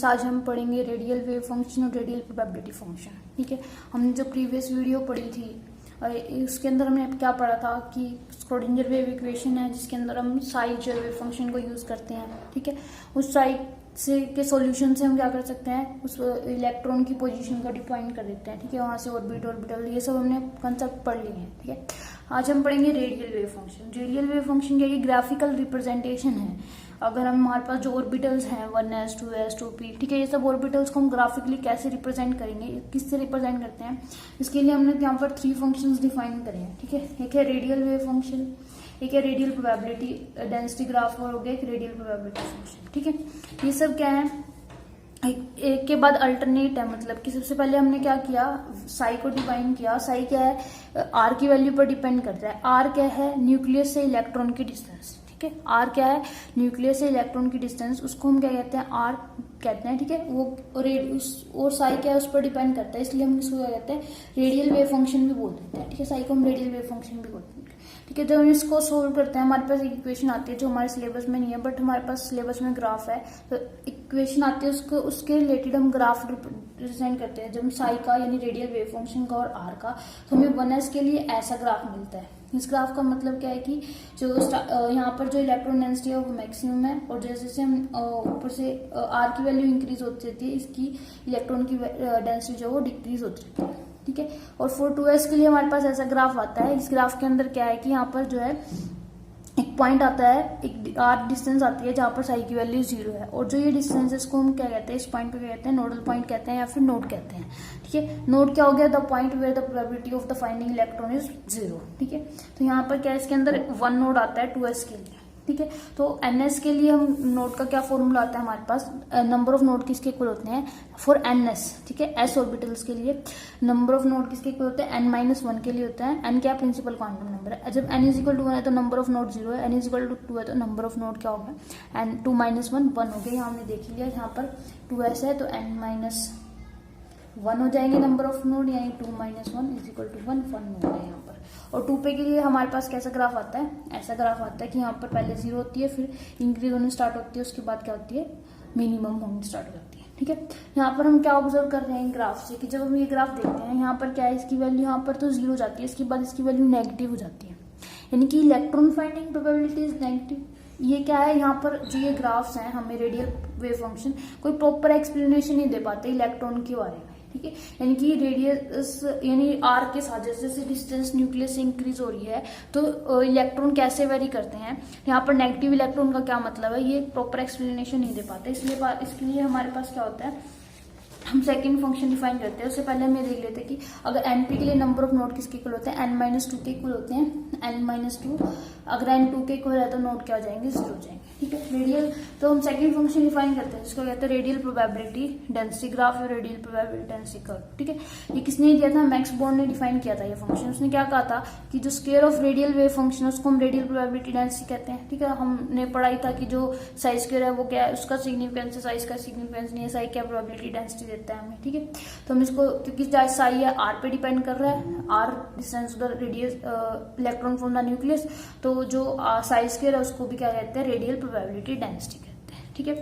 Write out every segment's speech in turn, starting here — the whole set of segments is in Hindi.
फ्रेंड्स, आज हम पढ़ेंगे रेडियल वेव फंक्शन और रेडियल प्रोबेबिलिटी फंक्शन। ठीक है, हमने जो प्रीवियस वीडियो पढ़ी थी उसके अंदर हमने क्या पढ़ा था कि स्क्रोडिंजर वेव इक्वेशन है जिसके अंदर हम साई जो वेव फंक्शन को यूज करते हैं। ठीक है, उस साई से के सॉल्यूशन से हम क्या कर सकते हैं, उस इलेक्ट्रॉन की पोजीशन को डिफाइन कर देते हैं। ठीक है, वहां से ऑर्बिटल ये सब हमने कंसेप्ट पढ़ लिए हैं। ठीक है, आज हम पढ़ेंगे radial wave function. Radial wave function क्या ग्राफिकल रिप्रेजेंटेशन है। अगर हमारे पास जो ऑर्बिटल्स हैं 1s 2s 2p, ठीक है, ये सब ऑर्बिटल्स को हम ग्राफिकली कैसे रिप्रेजेंट करेंगे, किससे रिप्रेजेंट करते हैं, इसके लिए हमने यहाँ पर 3 फंक्शंस डिफाइन करे हैं। ठीक है, एक है रेडियल वेव फंक्शन, एक है रेडियल प्रोबेबिलिटी डेंसिटी ग्राफ और हो गया एक रेडियल प्रोबेबिलिटी फंक्शन। ठीक है, ये सब क्या है, एक के बाद अल्टरनेट है। मतलब कि सबसे पहले हमने क्या किया, साई को डिफाइन किया। साई क्या है, आर की वैल्यू पर डिपेंड करता है। आर क्या है, न्यूक्लियस से इलेक्ट्रॉन की डिस्टेंस। ठीक है, आर क्या है, न्यूक्लियस से इलेक्ट्रॉन की डिस्टेंस, उसको हम क्या कहते हैं, आर कहते हैं। ठीक है, वो और साई क्या है उस पर डिपेंड करता है, इसलिए हम इसको क्या कहते हैं, रेडियल वेव फंक्शन भी बोल देते हैं। ठीक है, साई को हम रेडियल वेव फंक्शन भी बोलते हैं। ठीक है, जब हम इसको सोल्व करते हैं हमारे पास एक इक्वेशन आती है जो हमारे सिलेबस में नहीं है, बट हमारे पास सिलेबस में ग्राफ है। तो इक्वेशन आती है, उसको उसके रिलेटेड हम ग्राफ रिप्रेजेंट करते हैं। जब साई का यानी रेडियल वेव फंक्शन का और आर का, तो हमें 1s के लिए ऐसा ग्राफ मिलता है। इस ग्राफ का मतलब क्या है कि जो यहाँ पर जो इलेक्ट्रॉन डेंसिटी है वो मैक्सिमम है, और जैसे जैसे हम ऊपर से आर की वैल्यू इंक्रीज होती रहती है, इसकी इलेक्ट्रॉन की डेंसिटी जो है वो डिक्रीज होती रहती है। ठीक है, और फॉर 2s के लिए हमारे पास ऐसा ग्राफ आता है। इस ग्राफ के अंदर क्या है कि यहाँ पर जो है एक पॉइंट आता है, एक आर डिस्टेंस आती है जहां पर साई की वैल्यू 0 है, और जो ये डिस्टेंस है इसको हम क्या कहते हैं, इस पॉइंट पे क्या कहते हैं, नोडल पॉइंट कहते हैं या फिर नोड कहते हैं। ठीक है, नोड क्या हो गया, the point where the probability of the finding electron is 0। ठीक है, तो यहाँ पर क्या इसके अंदर 1 नोड आता है 2s के लिए। ठीक है, तो ns के लिए हम नोड का क्या फॉर्मूला आता है हमारे पास, नंबर ऑफ नोड किसके इक्वल होते हैं फॉर ns। ठीक है, s ऑर्बिटल्स के लिए नंबर ऑफ नोड किसके इक्वल होते हैं, n-1 के लिए होता है। n क्या प्रिंसिपल क्वांटम नंबर है। जब n इज इक्वल टू 1 है तो नंबर ऑफ नोड 0 है, n इज इक्वल टू 2 है तो नंबर ऑफ नोड क्या होगा, n 2 - 1 1 हो गया। यहाँ हमने देख लिया, यहाँ पर 2s है तो n-1 हो जाएंगे नंबर ऑफ नोड, यानी 2 - 1 इज इक्वल टू 1 1 हो गया यहाँ पर। और 2p के लिए हमारे पास कैसा ग्राफ आता है, ऐसा ग्राफ आता है कि यहाँ पर पहले 0 होती है, फिर इंक्रीज होने स्टार्ट होती है, उसके बाद क्या होती है, मिनिमम होने स्टार्ट हो जाती है। ठीक है, यहाँ पर हम क्या ऑब्जर्व कर रहे हैं ग्राफ से कि जब हम ये ग्राफ देखते हैं यहाँ पर क्या है, इसकी वैल्यू यहाँ पर तो 0 हो जाती है, इसके बाद इसकी वैल्यू नेगेटिव हो जाती है, यानी कि electron finding probability is negative. ये क्या है, यहाँ पर जो ये ग्राफ्स हैं हमें रेडियल वेव फंक्शन कोई प्रॉपर एक्सप्लेनेशन नहीं दे पाते इलेक्ट्रॉन के बारे में। ठीक है, यानी कि रेडियस यानी आर के साथ जैसे जैसे डिस्टेंस न्यूक्लियस से इंक्रीज हो रही है तो इलेक्ट्रॉन कैसे वेरी करते हैं, यहाँ पर नेगेटिव इलेक्ट्रॉन का क्या मतलब है, ये प्रॉपर एक्सप्लेनेशन नहीं दे पाते। इसके लिए हमारे पास क्या होता है, हम सेकंड फंक्शन डिफाइन करते हैं। उससे पहले हम ये देख लेते हैं कि अगर np के लिए नंबर ऑफ नोड किसके इक्वल होते हैं, n-2 के इक्वल होते हैं, n-2। अगर n2 के इक्वल है तो नोड क्या हो जाएंगे, 0 हो जाएंगे। ठीक है, रेडियल तो हम सेकंड फंक्शन डिफाइन करते हैं जिसको कहते हैं रेडियल प्रोबेबिलिटी डेंसिटी ग्राफ या रेडियल प्रोबेबिलिटी डेंसिटी कर्व। ठीक है, ये किसने दिया था, मैक्स बोर्न ने डिफाइन किया था ये फंक्शन। उसने क्या कहा था कि जो square of radial wave function उसको हम रेडियल प्रोबेबिलिटी डेंसिटी कहते हैं। ठीक है, हमने पढ़ाई था कि जो साई स्क्वायर है वो क्या है, उसका सिग्निफिकेंस है, साइज का सिग्निफिकेंस नहीं है, साई क्या प्रोबेबिलिटी डेंसिटी देता है हमें। ठीक है, तो हम इसको क्योंकि साई है आर पे डिपेंड कर रहा है, R distance the radius electron from the nucleus, तो जो साई स्क्वायर है उसको भी क्या कहते हैं, रेडियल प्रोबेबिलिटी डेंसिटी कहते हैं। ठीक है,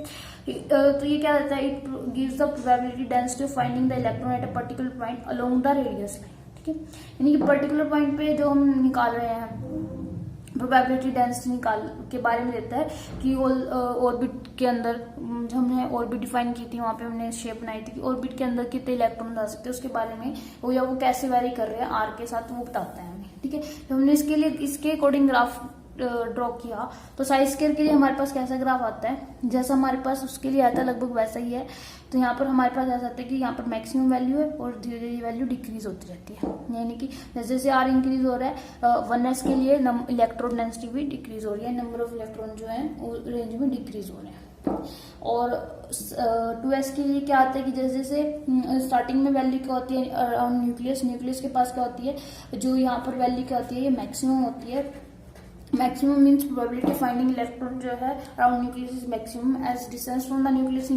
तो ये क्या रहता है, it gives the probability density of finding the electron at a particular point along the radius line. ठीक है, यानी कि पर्टिकुलर पॉइंट पे जो हम निकाल रहे हैं प्रोबेबिलिटी डेंसिटी निकाल के बारे में देता है कि ऑर्बिट के अंदर हमने ऑर्बिट डिफाइन की थी, वहां पे हमने शेप बनाई थी कि ऑर्बिट के अंदर कितने इलेक्ट्रॉन जा सकते हैं, उसके बारे में वो या वो कैसे वेरी कर रहे हैं आर के साथ, वो बताता है हमें। ठीक है, तो हमने इसके लिए इसके अकॉर्डिंग ग्राफ ड्रॉ किया। तो साई स्क्वायर के लिए हमारे पास कैसा ग्राफ आता है, जैसा हमारे पास उसके लिए आता है लगभग वैसा ही है। तो यहाँ पर हमारे पास ऐसा आता है कि यहाँ पर मैक्सिमम वैल्यू है और धीरे धीरे वैल्यू डिक्रीज होती रहती है, यानी कि जैसे जैसे आर इंक्रीज हो रहा है 1s के लिए इलेक्ट्रॉन डेंसिटी भी डिक्रीज हो रही है, नंबर ऑफ इलेक्ट्रॉन जो है वो रेंज में डिक्रीज हो रहे हैं। और 2s के लिए क्या आता है कि जैसे जैसे स्टार्टिंग में वैल्यू क्या होती है अराउंड न्यूक्लियस के पास क्या होती है, जो यहाँ पर वैल्यू क्या होती है, ये मैक्सिमम होती है। Maximum means probability finding electron जो है around nucleus is maximum age distance from the nucleus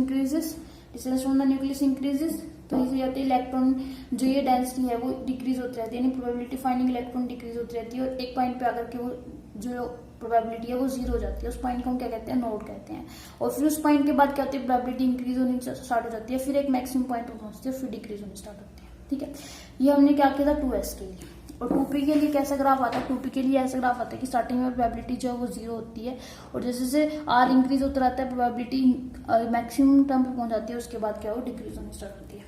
increases. तो इसे जाते इलेक्ट्रॉन जो ये डेंसिटी है वो डिक्रीज होती रहती है, यानी प्रोबेबिलिटी फाइंडिंग इलेक्ट्रॉन डिक्रीज होती रहती है, और एक पॉइंट पे आकर के वो जो प्रोबेबिलिटी है वो 0 हो जाती है। उस पॉइंट को हम क्या कहते हैं, नोड कहते हैं। और फिर उस पॉइंट के बाद क्या होती है, प्रोबेबिलिटी इंक्रीज होनी स्टार्ट हो जाती है, फिर एक मैक्सिमम पॉइंट पर पहुंचती है, फिर डिक्रीज होनी स्टार्ट होती है। ठीक है, ये हमने क्या किया था 2s के लिए। और 2p के लिए कैसा ग्राफ आता है, 2p के लिए ऐसा ग्राफ आता है कि स्टार्टिंग में प्रोबेबिलिटी जो है वो 0 होती है, और जैसे जैसे r इंक्रीज होता रहता है प्रोबेबिलिटी मैक्सिमम टर्म पे पहुंच जाती है, उसके बाद क्या हो डिक्रीज होनी स्टार्ट होती है।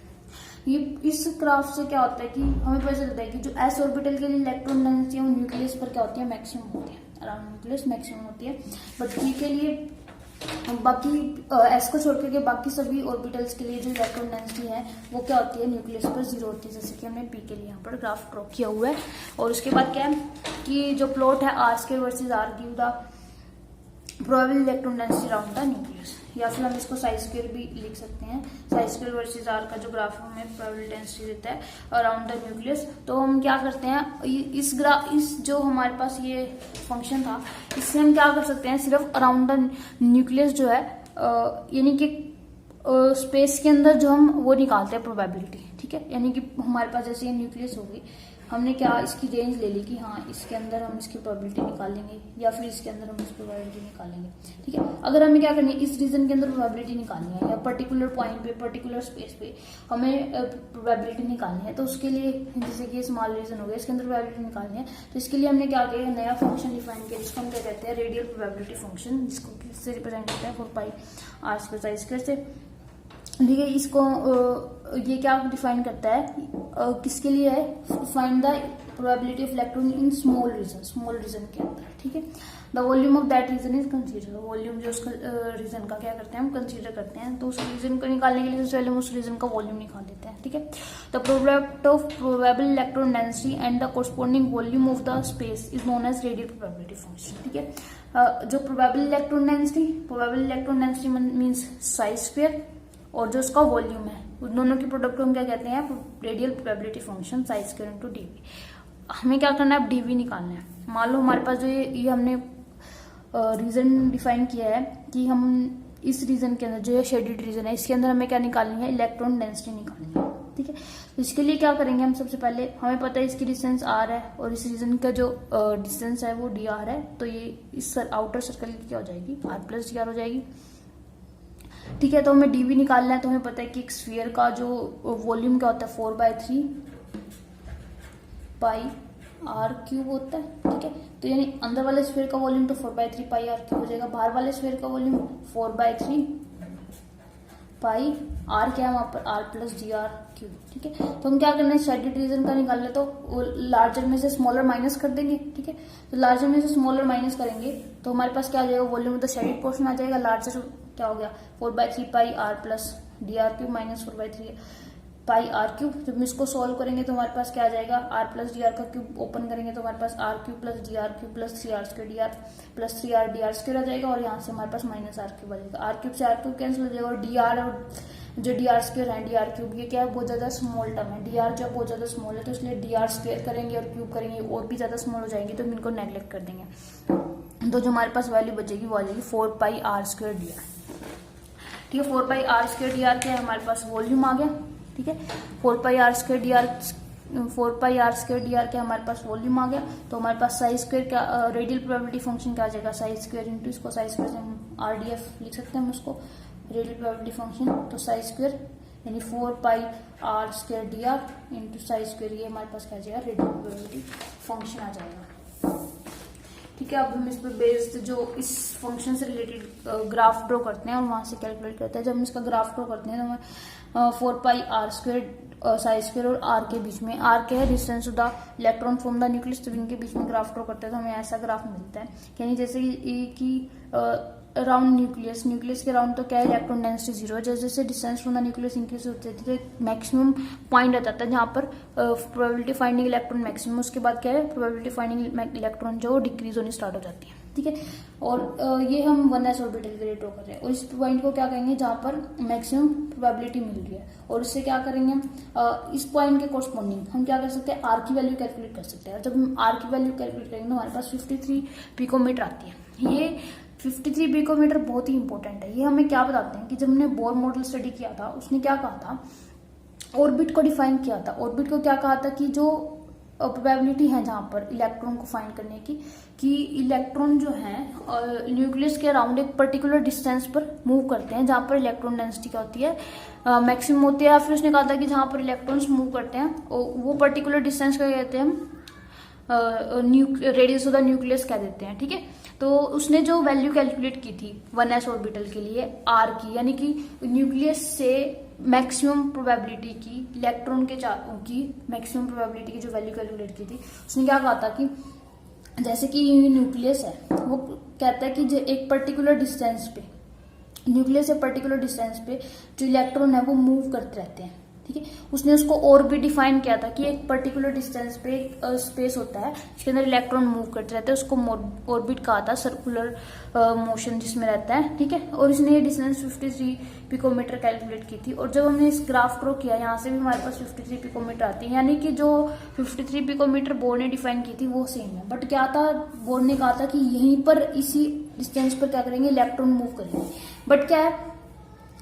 ये इस ग्राफ से क्या होता है कि हमें पता चलता है कि जो s ऑर्बिटल के लिए इलेक्ट्रॉन डेंसिटी है वो न्यूक्लियस पर क्या होती है, मैक्सिमम होती है, अराउंड न्यूक्लियस मैक्सिमम होती है। बट p के लिए बाकी s को छोड़ के बाकी सभी ऑर्बिटल्स के लिए जो इलेक्ट्रॉन डेंसिटी है वो क्या होती है, न्यूक्लियस पर 0 होती है, जैसे कि हमने p के लिए यहाँ पर ग्राफ ड्रॉ किया हुआ है। और उसके बाद क्या है कि जो प्लॉट है r² versus r give the probable electron density around the nucleus, या फिर हम इसको ψ² भी लिख सकते हैं। ψ² वर्सेस r का जो ग्राफ हमें प्रोबेबल डेंसिटी देता है अराउंड द न्यूक्लियस। तो हम क्या करते हैं, इस जो हमारे पास ये फंक्शन था, इससे हम क्या कर सकते हैं, सिर्फ अराउंड द न्यूक्लियस जो है यानी कि स्पेस के अंदर जो हम वो निकालते हैं प्रोबेबिलिटी। ठीक है, यानी कि हमारे पास जैसे ये न्यूक्लियस हो गई, हमने क्या इसकी रेंज ले ली कि हाँ इसके अंदर हम इसकी प्रोबेबिलिटी निकालेंगे, या फिर इसके अंदर हम इसकी प्रोबेबिलिटी निकालेंगे। ठीक है, अगर हमें क्या करनी है, इस रीजन के अंदर प्रोबेबिलिटी निकालनी है, या पर्टिकुलर पॉइंट पे पर्टिकुलर स्पेस पे हमें प्रोबेबिलिटी निकालनी है, तो उसके लिए जैसे कि स्मॉल रीजन हो गया, इसके अंदर प्रोबेबिलिटी निकालनी है, तो इसके लिए हमने क्या किया, नया फंक्शन डिफाइन किया जिसको हम क्या कहते हैं, रेडियल प्रोबेबिलिटी फंक्शन, जिसको किससे रिप्रेजेंट करते हैं 4πr² से। ठीक है, इसको ये क्या डिफाइन करता है, किसके लिए है, find the probability of electron in small region के अंदर। ठीक है, the volume of that region is consider, volume जो उसका रीजन का क्या करते हैं हम कंसीडर करते हैं, तो उस रीजन को निकालने के लिए सबसे पहले हम उस रीजन का वॉल्यूम निकाल देते हैं। ठीक है, the product of probable electron density and the corresponding volume of the space is known as radial probability function. ठीक है, जो प्रोबेबल इलेक्ट्रॉन डेंसिटी मीन्स ψ², और जो उसका वॉल्यूम है, उन दोनों की प्रोडक्ट को हम क्या कहते हैं, रेडियल प्रोबेबिलिटी फंक्शन ψ² × dv। हमें क्या करना है, अब dv निकालना है। मान लो हमारे पास जो ये हमने रीजन डिफाइन किया है कि हम इस रीजन के अंदर, जो ये शेडेड रीजन है, इसके अंदर हमें क्या निकालनी है, इलेक्ट्रॉन डेंसिटी निकालनी है। ठीक है, तो इसके लिए क्या करेंगे हम, सबसे पहले हमें पता है इसकी डिस्टेंस r है, और इस रीजन का जो डिस्टेंस है वो dr है, तो ये इस आउटर सर्कल की क्या हो जाएगी, r+dr हो जाएगी। ठीक है, तो हमें dv निकालना है, तो हमें पता है कि एक स्फीयर का जो वॉल्यूम क्या होता है 4/3 πr³ होता है। ठीक है, तो यानी अंदर वाले स्फीयर का वॉल्यूम तो 4/3 πr³ हो जाएगा, बाहर वाले स्फीयर का वॉल्यूम 4/3 πr क्या है वहां पर r+dr³। ठीक है, तो हम क्या करना है, शेडेड रीजन का निकालना है, तो लार्जर में से स्मॉलर माइनस कर देंगे। ठीक है, तो लार्जर में से स्मॉलर माइनस करेंगे तो हमारे पास क्या आ जाएगा, volume of the shaded portion आ जाएगा, लार्जर क्या हो गया 4/3 πr+dr³ माइनस 4/3 πr³। जब हम इसको सॉल्व करेंगे तो हमारे पास क्या आ जाएगा, r+dr का क्यूब ओपन करेंगे तो हमारे पास r³ + dr³ + 3r² + 3r dr² आ जाएगा, और यहाँ से हमारे पास -r³ आ जाएगा, r³ से r³ कैंसिल हो जाएगा, और dr और जो dr² है dr³ ये क्या है, बहुत ज्यादा स्मॉल टर्म है, dr जो बहुत ज्यादा स्मॉल है, तो इसलिए dr² करेंगे और क्यूब करेंगे और भी ज्यादा स्मॉल हो जाएंगे, तो हम इनको नेग्लेक्ट कर देंगे। तो जो हमारे पास वैल्यू बचेगी वो आ जाएगी 4πr²dr। ठीक है, 4πr²dr क्या है, हमारे पास वॉल्यूम आ गया। ठीक है, 4πr²dr क्या हमारे पास वॉल्यूम आ गया, तो हमारे पास ψ² क्या रेडियल प्रोबेबिलिटी फंक्शन क्या आ जाएगा, ψ² इंटू इसको ψ² से हम RDF लिख सकते हैं हम उसको, रेडियल प्रोबेबिलिटी फंक्शन, तो ψ² यानी 4πr²dr इंटू ψ², ये हमारे पास क्या आ जाएगा, रेडियल प्रोबेबिलिटी फंक्शन आ जाएगा। ठीक है, अब हम इस पर बेस्ड जो इस फंक्शन से रिलेटेड ग्राफ ड्रॉ करते हैं और वहां से कैलकुलेट करते हैं। जब हम इसका ग्राफ ड्रॉ करते हैं तो हमें 4πr² ψ² और r के बीच में, r क्या है, distance to the electron from the nucleus, तो इनके बीच में ग्राफ ड्रॉ करते हैं तो हमें ऐसा ग्राफ मिलता है, यानी जैसे कि अराउंड न्यूक्लियस के अराउंड तो क्या है, इलेक्ट्रॉन डेंसिटी 0, जैसे जैसे distance from the nucleus increase होती है तो मैक्सिमम पॉइंट आ जाता है जहाँ पर प्रोबेबिलिटी फाइंडिंग इलेक्ट्रॉन मैक्सिमम, उसके बाद क्या है, प्रोबेबिलिटी फाइंडिंग इलेक्ट्रॉन जो डिक्रीज होनी स्टार्ट हो जाती है। ठीक है, और ये हम 1s ऑर्बिटल के लिए ड्रॉ कर रहे हैं, और इस पॉइंट को क्या कहेंगे, जहाँ पर मैक्सिमम प्रोबेबिलिटी मिल रही है, और इससे क्या करेंगे हम, इस पॉइंट के कोरस्पॉन्डिंग हम क्या कर सकते हैं, r की वैल्यू कैलकुलेट कर सकते हैं। जब हम r की वैल्यू कैलकुलेट करेंगे तो हमारे पास 53 पिकोमीटर आती है। ये 53 पिकोमीटर बहुत ही इंपॉर्टेंट है। ये हमें क्या बताते हैं कि जब हमने बोर मॉडल स्टडी किया था, उसने क्या कहा था, ऑर्बिट को डिफाइन किया था। ऑर्बिट को क्या कहा था कि जो प्रोबेबिलिटी है जहां पर इलेक्ट्रॉन को फाइंड करने की, कि इलेक्ट्रॉन जो है न्यूक्लियस के अराउंड एक पर्टिकुलर डिस्टेंस पर मूव करते हैं जहां पर इलेक्ट्रॉन डेंसिटी क्या होती है, मैक्सिमम होती है। या फिर उसने कहा था कि जहां पर इलेक्ट्रॉन्स मूव करते हैं वो पर्टिकुलर डिस्टेंस का कहते हैं हम रेडियस ऑफ द न्यूक्लियस कह देते हैं, ठीक है। तो उसने जो वैल्यू कैलकुलेट की थी 1s ऑर्बिटल के लिए आर की, यानी कि न्यूक्लियस से मैक्सिमम प्रोबेबिलिटी की, इलेक्ट्रॉन के की मैक्सिमम प्रोबेबिलिटी की जो वैल्यू कैलकुलेट की थी, उसने क्या कहा था कि जैसे कि न्यूक्लियस है वो कहता है कि एक पर्टिकुलर डिस्टेंस पे, न्यूक्लियस से पर्टिकुलर डिस्टेंस पे जो इलेक्ट्रॉन है वो मूव करते रहते हैं, ठीक है। उसने उसको और भी डिफाइन किया था कि एक पर्टिकुलर डिस्टेंस पे एक स्पेस होता है जिसके अंदर इलेक्ट्रॉन मूव करते रहते हैं, उसको ऑर्बिट कहा था, सर्कुलर मोशन जिसमें रहता है, ठीक है। और इसने ये डिस्टेंस 53 पिकोमीटर कैलकुलेट की थी। और जब हमने इस ग्राफ ड्रॉ किया, यहाँ से भी हमारे पास 53 पिकोमीटर आती है, यानी कि जो 53 पिकोमीटर बोर्ड ने डिफाइन की थी वो सेम है। बट क्या था, बोर्ड ने कहा था कि यहीं पर इसी डिस्टेंस पर क्या करेंगे, इलेक्ट्रॉन मूव करेंगे। बट क्या है,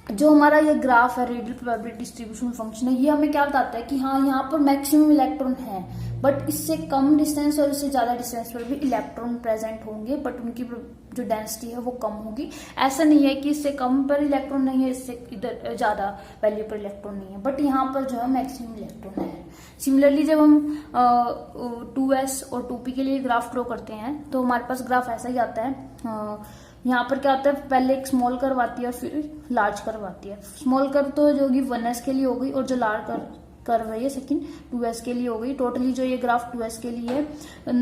जो हमारा ये ग्राफ है रेडियल प्रोबेबिलिटी डिस्ट्रीब्यूशन फंक्शन है, ये हमें क्या बताता है कि हाँ यहाँ पर मैक्सिमम इलेक्ट्रॉन है, बट इससे कम डिस्टेंस और इससे ज्यादा डिस्टेंस पर भी इलेक्ट्रॉन प्रेजेंट होंगे, बट उनकी जो डेंसिटी है वो कम होगी। ऐसा नहीं है कि इससे कम पर इलेक्ट्रॉन नहीं है, इससे इधर ज्यादा वैल्यू पर इलेक्ट्रॉन नहीं है, बट यहाँ पर जो है मैक्सिमम इलेक्ट्रॉन है। सिमिलरली जब हम 2s और 2p के लिए ग्राफ ड्रॉ करते हैं तो हमारे पास ग्राफ ऐसा ही आता है। यहाँ पर क्या होता है, पहले एक स्मॉल कर्व आती है और फिर लार्ज कर्व आती है। स्मॉल कर्व तो जो होगी 1s के लिए हो गई, और जो लार्ज कर्व है ये सेकंड 2s के लिए हो गई। टोटली जो ये ग्राफ 2s के लिए है,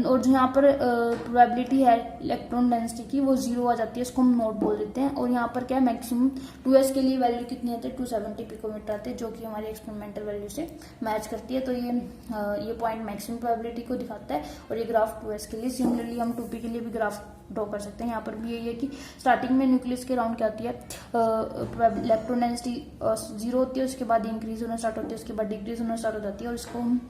और जो यहाँ पर प्रोबेबिलिटी है इलेक्ट्रॉन डेंसिटी की वो 0 आ जाती है, इसको हम नोट बोल देते हैं। और यहाँ पर क्या है, मैक्सिमम 2s के लिए वैल्यू कितनी आती है, 270 पिकोमीटर आते हैं, जो कि हमारी एक्सपेरिमेंटल वैल्यू से मैच करती है। तो ये पॉइंट मैक्सिमम प्रोबेबिलिटी को दिखाता है, और ये ग्राफ 2s के लिए। सिमिलरली हम 2p के लिए भी ग्राफ ड्रॉ कर सकते हैं। यहाँ पर भी यही है कि स्टार्टिंग में न्यूक्लियस के अराउंड क्या होती है, इलेक्ट्रॉन डेंसिटी 0 होती है, उसके बाद इंक्रीज होना स्टार्ट होती है, उसके बाद डिक्रीज होना स्टार्ट हो जाती है, और इसको हम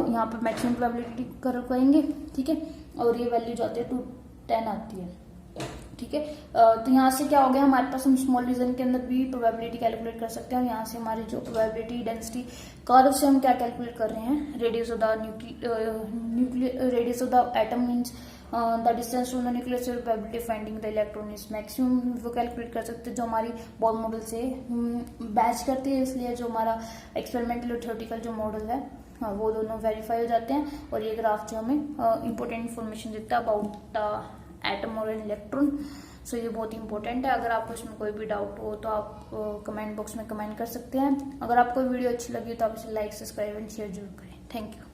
यहाँ पर मैक्सिमम प्रोबेबिलिटी करेंगे, ठीक है। और ये वैल्यू जो आती है 210 आती है, ठीक है। तो यहाँ से क्या हो गया, हमारे पास हम स्मॉल रीजन के अंदर भी प्रोबेबिलिटी कैलकुलेट कर सकते हैं। और यहाँ से हमारी जो प्रोबेबिलिटी डेंसिटी कर्व से हम क्या कैलकुलेट कर रहे हैं, radius of the radius of the atom means the distance from the nucleus से probability finding the electron is maximum, वो कैलकुलेट कर सकते हैं, जो हमारी बॉल मॉडल से बैच करती है। इसलिए जो हमारा एक्सपेरिमेंटल और थ्योरेटिकल जो मॉडल है वो दोनों वेरीफाई हो जाते हैं। और ये ग्राफ जो हमें इंपॉर्टेंट इन्फॉर्मेशन देता है अबाउट द एटम और एन इलेक्ट्रॉन। सो ये बहुत इंपॉर्टेंट है। अगर आपको इसमें कोई भी डाउट हो तो आप कमेंट बॉक्स में कमेंट कर सकते हैं। अगर आपको वीडियो अच्छी लगी तो आप इसे लाइक, सब्सक्राइब एंड शेयर जरूर करें। Thank you.